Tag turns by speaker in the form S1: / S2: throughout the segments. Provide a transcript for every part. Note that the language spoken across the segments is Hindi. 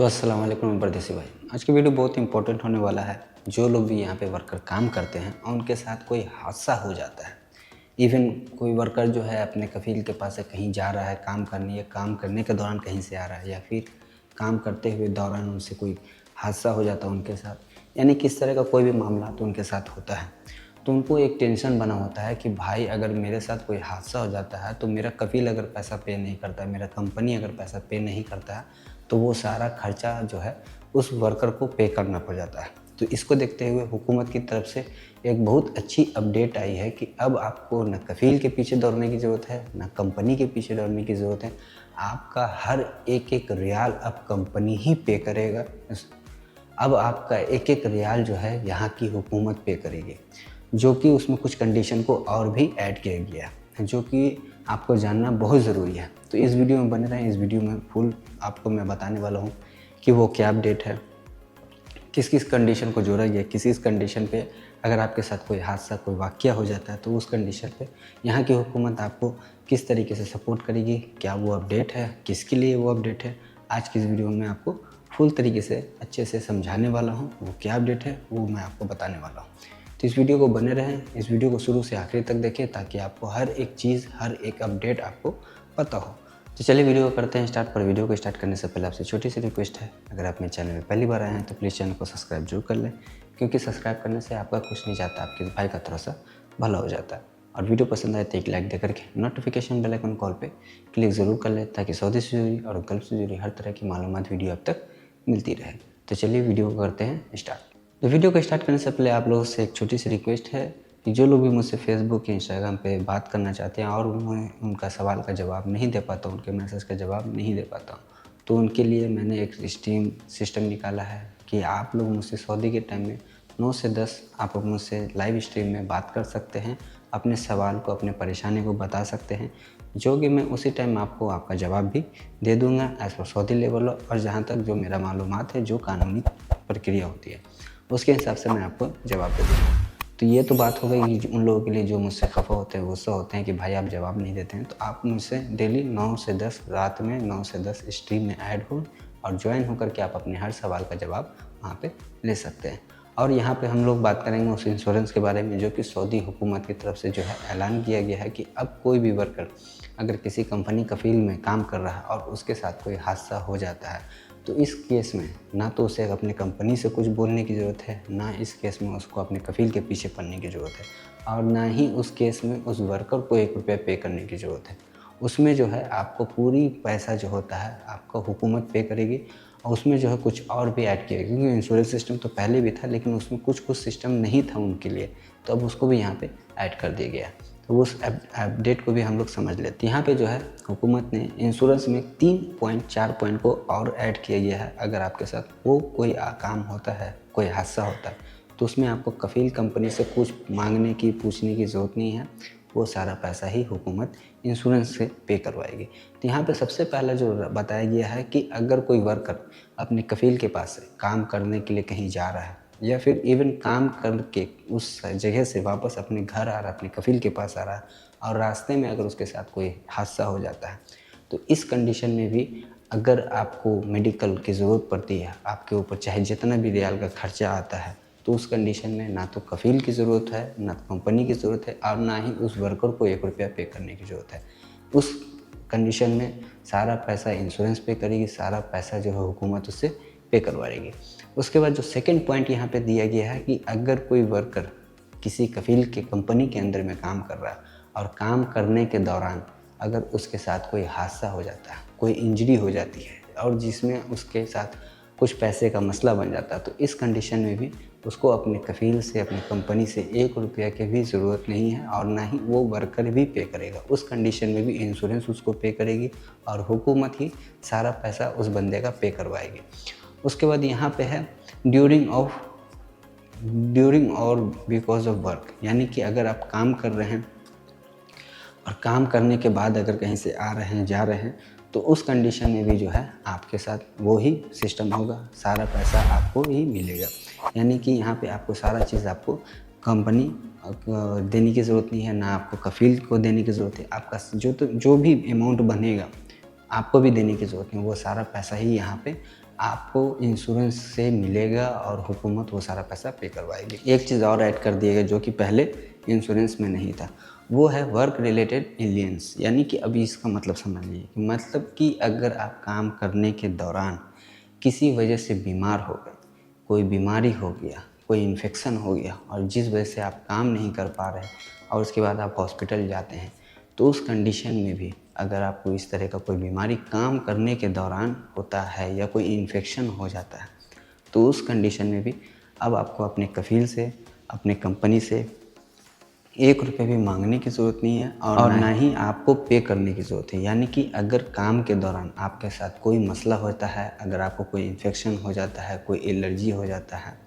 S1: तो अस्सलाम वालेकुम परदेसी भाई। आज की वीडियो बहुत इंपॉर्टेंट होने वाला है। जो लोग भी यहाँ पे वर्कर काम करते हैं और उनके साथ कोई हादसा हो जाता है, इवन कोई वर्कर जो है अपने कफ़ील के पास से कहीं जा रहा है काम करने या काम करने के दौरान कहीं से आ रहा है या फिर काम करते हुए दौरान उनसे कोई हादसा हो जाता है उनके साथ, यानी किस तरह का कोई भी मामला तो उनके साथ होता है, तो उनको एक टेंशन बना होता है कि भाई अगर मेरे साथ कोई हादसा हो जाता है तो मेरा कफ़ील अगर पैसा पे नहीं करता है, मेरा कंपनी अगर पैसा पे नहीं करता है, तो वो सारा खर्चा जो है उस वर्कर को पे करना पड़ जाता है। तो इसको देखते हुए हुकूमत की तरफ से एक बहुत अच्छी अपडेट आई है कि अब आपको न कफ़ील के पीछे दौड़ने की ज़रूरत है, न कंपनी के पीछे दौड़ने की ज़रूरत है। आपका हर एक रियाल अब कंपनी ही पे करेगा। अब आपका एक रियाल जो है यहाँ की हुकूमत पे करेगी, जो कि उसमें कुछ कंडीशन को और भी ऐड किया गया है, जो कि आपको जानना बहुत ज़रूरी है। तो इस वीडियो में बने रहें। इस वीडियो में फुल आपको मैं बताने वाला हूँ कि वो क्या अपडेट है, किस किस कंडीशन को जोड़ा गया, किस किस कंडीशन पे अगर आपके साथ कोई हादसा कोई वाक़या हो जाता है तो उस कंडीशन पे यहाँ की हुकूमत आपको किस तरीके से सपोर्ट करेगी, क्या वो अपडेट है, किसके लिए वो अपडेट है। आज की इस वीडियो में आपको फुल तरीके से अच्छे से समझाने वाला हूँ। वो क्या अपडेट है वो मैं आपको बताने वाला हूँ। तो इस वीडियो को बने रहें, इस वीडियो को शुरू से आखिरी तक देखें ताकि आपको हर एक चीज़, हर एक अपडेट आपको पता हो। तो चलिए वीडियो को करते हैं स्टार्ट। पर वीडियो को स्टार्ट करने से पहले आपसे छोटी सी रिक्वेस्ट है, अगर आप मेरे चैनल में पहली बार आए हैं तो प्लीज़ चैनल को सब्सक्राइब जरूर कर लें, क्योंकि सब्सक्राइब करने से आपका कुछ नहीं जाता, आपके भाई का थोड़ा सा भला हो जाता है। और वीडियो पसंद आए तो एक लाइक दे करके नोटिफिकेशन बेल आइकन कॉल पे क्लिक ज़रूर कर लें, ताकि सऊदी से जुड़ी और गल्फ से जुड़ी हर तरह की मालूमात वीडियो अब तक मिलती रहे। तो चलिए वीडियो को करते हैं स्टार्ट। तो वीडियो को स्टार्ट करने से पहले आप लोगों से एक छोटी सी रिक्वेस्ट है कि जो लोग भी मुझसे फेसबुक या इंस्टाग्राम पे बात करना चाहते हैं और मैं उनका सवाल का जवाब नहीं दे पाता हूँ, उनके मैसेज का जवाब नहीं दे पाता हूँ, तो उनके लिए मैंने एक स्ट्रीम सिस्टम निकाला है कि आप लोग मुझसे सऊदी के टाइम में 9 से 10 आप मुझसे लाइव स्ट्रीम में बात कर सकते हैं, अपने सवाल को, अपने परेशानी को बता सकते हैं, जो कि मैं उसी टाइम आपको आपका जवाब भी दे दूँगा एज़ पर सऊदी लेवल। और जहाँ तक जो मेरा मालूमात है, जो कानूनी प्रक्रिया होती है, उसके हिसाब से मैं आपको जवाब दे दूँगा। तो ये तो बात हो गई उन लोगों के लिए जो मुझसे खफ़ा होते हैं, गुस्सा होते हैं कि भाई आप जवाब नहीं देते हैं। तो आप मुझसे डेली 9 से 10 रात में 9 से 10 स्ट्रीम में ऐड हो और ज्वाइन होकर के आप अपने हर सवाल का जवाब वहाँ पे ले सकते हैं। और यहाँ पे हम लोग बात करेंगे उस इंश्योरेंस के बारे में, जो कि सऊदी हुकूमत की तरफ से जो है ऐलान किया गया है कि अब कोई भी वर्कर अगर किसी कंपनी कफ़ील में काम कर रहा है और उसके साथ कोई हादसा हो जाता है, तो इस केस में ना तो उसे अपने कंपनी से कुछ बोलने की ज़रूरत है, ना इस केस में उसको अपने कफ़ील के पीछे पड़ने की ज़रूरत है, और ना ही उस केस में उस वर्कर को 1 रुपया पे करने की ज़रूरत है। उसमें जो है आपको पूरी पैसा जो होता है आपका हुकूमत पे करेगी, और उसमें जो है कुछ और भी ऐड किया गया, क्योंकि इंश्योरेंस सिस्टम तो पहले भी था लेकिन उसमें कुछ सिस्टम नहीं था उनके लिए, तो अब उसको भी यहाँ पे ऐड कर दिया गया। तो उस अपडेट को भी हम लोग समझ लेते हैं। यहाँ पे जो है हुकूमत ने इंश्योरेंस में 4 पॉइंट को और ऐड किया गया है। अगर आपके साथ वो कोई काम होता है, कोई हादसा होता है, तो उसमें आपको कफ़ील कंपनी से कुछ मांगने की, पूछने की ज़रूरत नहीं है। वो सारा पैसा ही हुकूमत इंश्योरेंस से पे करवाएगी। तो यहाँ पे सबसे पहला जो बताया गया है कि अगर कोई वर्कर अपने कफ़ील के पास से काम करने के लिए कहीं जा रहा है, या फिर इवन काम करके उस जगह से वापस अपने घर आ रहा है, अपने कफ़ील के पास आ रहा है, और रास्ते में अगर उसके साथ कोई हादसा हो जाता है, तो इस कंडीशन में भी अगर आपको मेडिकल की ज़रूरत पड़ती है, आपके ऊपर चाहे जितना भी रियाल का खर्चा आता है, तो उस कंडीशन में ना तो कफ़ील की ज़रूरत है, ना तो कंपनी की ज़रूरत है, और ना ही उस वर्कर को 1 रुपया पे करने की ज़रूरत है। उस कंडीशन में सारा पैसा इंश्योरेंस पे करेगी, सारा पैसा जो है हुकूमत उससे पे करवाएगी। उसके बाद जो सेकंड पॉइंट यहाँ पे दिया गया है कि अगर कोई वर्कर किसी कफ़ील के कंपनी के अंदर में काम कर रहा है और काम करने के दौरान अगर उसके साथ कोई हादसा हो जाता है, कोई इंजरी हो जाती है, और जिसमें उसके साथ कुछ पैसे का मसला बन जाता है, तो इस कंडीशन में भी उसको अपने कफ़ील से, अपनी कंपनी से 1 रुपया की भी ज़रूरत नहीं है, और ना ही वो वर्कर भी पे करेगा। उस कंडीशन में भी इंश्योरेंस उसको पे करेगी और हुकूमत ही सारा पैसा उस बंदे का पे करवाएगी। उसके बाद यहाँ पे है ड्यूरिंग और बिकॉज ऑफ वर्क, यानी कि अगर आप काम कर रहे हैं और काम करने के बाद अगर कहीं से आ रहे हैं, जा रहे हैं, तो उस कंडीशन में भी जो है आपके साथ वो ही सिस्टम होगा, सारा पैसा आपको ही मिलेगा। यानी कि यहाँ पे आपको सारा चीज़ आपको कंपनी देने की ज़रूरत नहीं है, ना आपको कफ़ील को देने की ज़रूरत है। आपका जो भी अमाउंट बनेगा आपको भी देने की ज़रूरत नहीं, वो सारा पैसा ही यहाँ पे आपको इंश्योरेंस से मिलेगा और हुकूमत वो सारा पैसा पे करवाएगी। एक चीज़ और ऐड कर दिएगा जो कि पहले इंश्योरेंस में नहीं था, वो है वर्क रिलेटेड इलियंस। यानी कि अभी इसका मतलब समझिए कि मतलब कि अगर आप काम करने के दौरान किसी वजह से बीमार हो गए, कोई बीमारी हो गया, कोई इन्फेक्शन हो गया और जिस वजह से आप काम नहीं कर पा रहे और उसके बाद आप हॉस्पिटल जाते हैं, तो उस कंडीशन में भी अगर आपको इस तरह का कोई बीमारी काम करने के दौरान होता है या कोई इन्फेक्शन हो जाता है, तो उस कंडीशन में भी अब आपको अपने कफ़ील से, अपने कंपनी से 1 रुपये भी मांगने की ज़रूरत नहीं है और ना ही आपको पे करने की ज़रूरत है। यानी कि अगर काम के दौरान आपके साथ कोई मसला होता है, अगर आपको कोई इन्फेक्शन हो जाता है, कोई एलर्जी हो जाता है,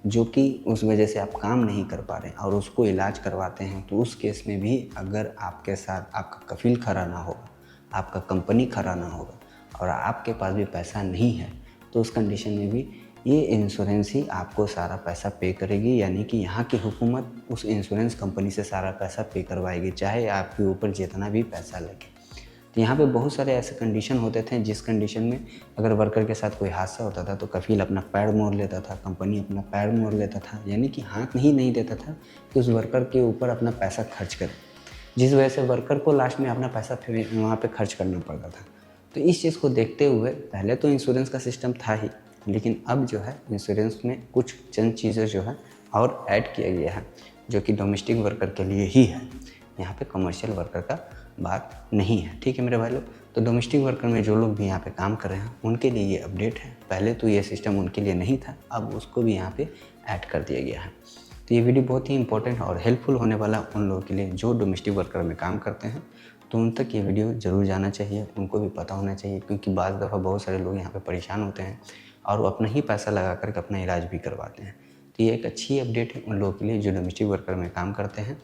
S1: जो कि उस वजह से आप काम नहीं कर पा रहे हैं और उसको इलाज करवाते हैं, तो उस केस में भी अगर आपके साथ आपका कफ़ील खड़ा ना होगा, आपका कंपनी खड़ा ना होगा और आपके पास भी पैसा नहीं है, तो उस कंडीशन में भी ये इंश्योरेंस ही आपको सारा पैसा पे करेगी। यानी कि यहाँ की हुकूमत उस इंश्योरेंस कंपनी से सारा पैसा पे करवाएगी, चाहे आपके ऊपर जितना भी पैसा लगे। तो यहाँ पे बहुत सारे ऐसे कंडीशन होते थे जिस कंडीशन में अगर वर्कर के साथ कोई हादसा होता था तो कफ़ील अपना पैर मोड़ लेता था, कंपनी अपना पैर मोड़ लेता था, यानी कि हाथ ही नहीं देता था कि उस वर्कर के ऊपर अपना पैसा खर्च करे, जिस वजह से वर्कर को लास्ट में अपना पैसा फिर वहाँ पे खर्च करना पड़ता था। तो इस चीज़ को देखते हुए पहले तो इंश्योरेंस का सिस्टम था ही, लेकिन अब जो है इंश्योरेंस में कुछ चंद चीज़ें जो है और ऐड किया गया है जो कि डोमेस्टिक वर्कर के लिए ही है। यहाँ पे कमर्शियल वर्कर का बात नहीं है। ठीक है मेरे भाई लोग, तो डोमेस्टिक वर्कर में जो लोग भी यहाँ पे काम कर रहे हैं उनके लिए ये अपडेट है। पहले तो ये सिस्टम उनके लिए नहीं था, अब उसको भी यहाँ पे ऐड कर दिया गया है। तो ये वीडियो बहुत ही इंपॉर्टेंट और हेल्पफुल होने वाला उन लोगों के लिए जो डोमेस्टिक वर्कर में काम करते हैं, तो उन तक ये वीडियो ज़रूर जाना चाहिए, उनको भी पता होना चाहिए, क्योंकि बाज़ दफ़ा बहुत सारे लोग यहाँ पे परेशान होते हैं और वो अपना ही पैसा लगा करके अपना इलाज भी करवाते हैं। तो ये एक अच्छी अपडेट है उन लोगों के लिए जो डोमेस्टिक वर्कर में काम करते हैं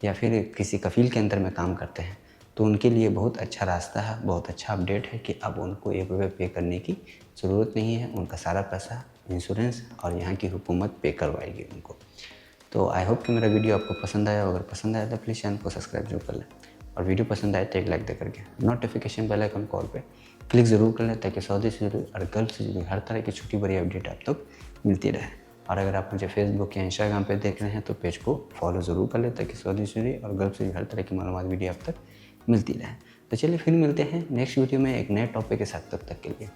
S1: या फिर किसी कफ़ील के अंदर में काम करते हैं, तो उनके लिए बहुत अच्छा रास्ता है, बहुत अच्छा अपडेट है कि अब उनको 1 रुपये पे करने की ज़रूरत नहीं है। उनका सारा पैसा इंश्योरेंस और यहाँ की हुकूमत पे करवाएगी उनको। तो आई होप कि मेरा वीडियो आपको पसंद आया। अगर पसंद आया तो प्लीज़ चैनल को सब्सक्राइब जरूर कर लें और वीडियो पसंद आए तो एक लाइक दे करके नोटिफिकेशन बेल आइकन कॉल पे क्लिक ज़रूर कर लें ताकि सऊदी से जुड़ी और गल्फ से जुड़ी हर तरह की छोटी बड़ी अपडेट आप तक मिलती रहे। और अगर आप मुझे फेसबुक या इंस्टाग्राम पे देख रहे हैं तो पेज को फॉलो ज़रूर कर लें ताकि सऊदी से जुड़ी और गल्फ से जुड़ी हर तरह की मालूमात वीडियो आप तक मिलती रहे। तो चलिए फिर मिलते हैं नेक्स्ट वीडियो में एक नए टॉपिक के साथ, तब तक के लिए